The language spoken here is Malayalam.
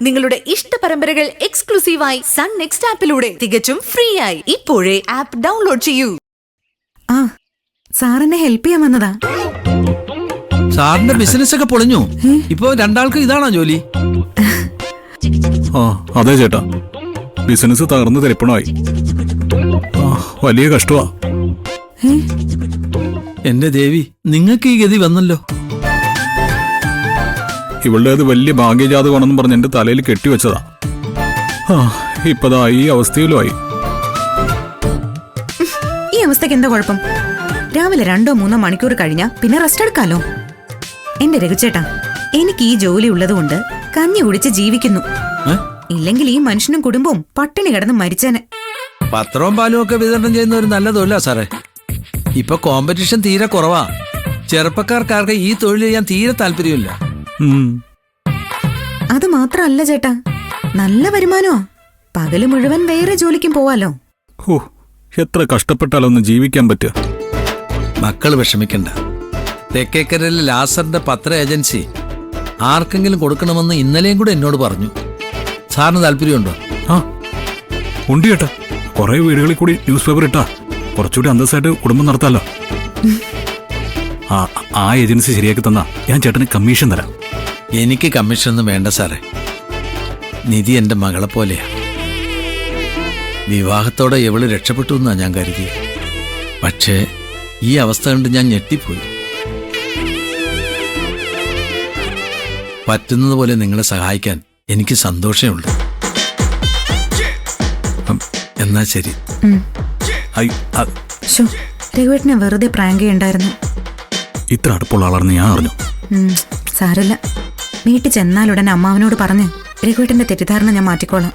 നിങ്ങളുടെ ഇഷ്ട പരമ്പരകൾ എക്സ്ക്ലൂസീവായി സൺ നെക്സ്റ്റ് ആപ്പിലൂടെ തികച്ചും ഫ്രീ ആയി ഇപ്പോഴേ ആപ്പ് ഡൗൺലോഡ് ചെയ്യൂ. ആ സാറിനെ ഹെൽപ്പ് ചെയ്യാൻ വന്നതാ. സാറിന്റെ ബിസിനസ് ഒക്കെ പൊളിഞ്ഞു. ഇപ്പൊ രണ്ടാൾക്ക് ഇതാണോ ജോലി? ആ അതെ ചേട്ടാ, ബിസിനസ് തകർന്നു തരിപ്പണമായി. വലിയ കഷ്ടമാ. എന്റെ ദേവി, നിങ്ങൾക്ക് ഈ ഗതി വന്നല്ലോ. ഇവളുടെ അത് വലിയ ഭാഗ്യജാതകമാണെന്നും പറഞ്ഞ് എന്റെ തലയിൽ കെട്ടിവെച്ചതാ. ഇപ്പതാ ഈ അവസ്ഥയിലുമായി. ഈ അവസ്ഥക്ക് എന്താ കുഴപ്പം? രാവിലെ 2-3 മണിക്കൂർ കഴിഞ്ഞാ പിന്നെ റെസ്റ്റ് എടുക്കാലോ. എന്റെ രഘുചേട്ടാ, എനിക്ക് ഈ ജോലി ഉള്ളതുകൊണ്ട് കഞ്ഞി കുടിച്ച് ജീവിക്കുന്നു. ഇല്ലെങ്കിൽ ഈ മനുഷ്യനും കുടുംബവും പട്ടിണി കിടന്ന് മരിച്ചേനെ. പത്രവും പാലും ഒക്കെ വിതരണം ചെയ്യുന്ന ഒരു നല്ല തൊഴിലാ സാറേ. ഇപ്പൊ കോമ്പറ്റീഷൻ തീരെ കുറവാ. ചെറുപ്പക്കാർക്കാർക്ക് ഈ തൊഴിൽ ചെയ്യാൻ തീരെ താല്പര്യമില്ല. അത് മാത്രല്ല ചേട്ടാ, നല്ല വരുമാനോ. പകല് മുഴുവൻ വേറെ ജോലിക്കും പോവാലോ. എത്ര കഷ്ടപ്പെട്ടാലൊന്ന് ജീവിക്കാൻ പറ്റുക. മക്കള് വിഷമിക്കണ്ട. തെക്കേക്കരയിലെ ലാസറിന്റെ പത്ര ഏജൻസി ആർക്കെങ്കിലും കൊടുക്കണമെന്ന് ഇന്നലെയും കൂടെ എന്നോട് പറഞ്ഞു. സാറിന് താല്പര്യമുണ്ടോ? ഉണ്ട് ചേട്ടാ. കുറെ വീടുകളിൽ കൂടി ന്യൂസ് പേപ്പർ ഇട്ടാ കുറച്ചുകൂടി അന്തസ്സായിട്ട് കുടുംബം നടത്താലോ. ആ ഏജൻസി ശരിയാക്കി തന്നാ ഞാൻ ചേട്ടന് കമ്മീഷൻ തരാം. എനിക്ക് കമ്മീഷനൊന്നും വേണ്ട സാറേ. നിധി എന്റെ മകളെ പോലെയാ. വിവാഹത്തോടെ എവള് രക്ഷപ്പെട്ടു എന്നാ ഞാൻ കരുതി. പക്ഷേ ഈ അവസ്ഥ കണ്ട് ഞാൻ ഞെട്ടിപ്പോയി. പറ്റുന്നത് പോലെ നിങ്ങളെ സഹായിക്കാൻ എനിക്ക് സന്തോഷമുണ്ട്. എന്നാ ശരി. രഘുവേട്ടനെ വെറുതെ പ്രാങ്ക് ചെയ്യണ്ടായിരുന്നു. ഇത്ര അടുപ്പുള്ള ആളാണെന്ന് ഞാൻ അറിഞ്ഞു. സാരല്ല, വീട്ടിൽ ചെന്നാലുടനെ അമ്മാവനോട് പറഞ്ഞ് രഘുവേട്ടന്റെ തെറ്റിദ്ധാരണ ഞാൻ മാറ്റിക്കോളാം.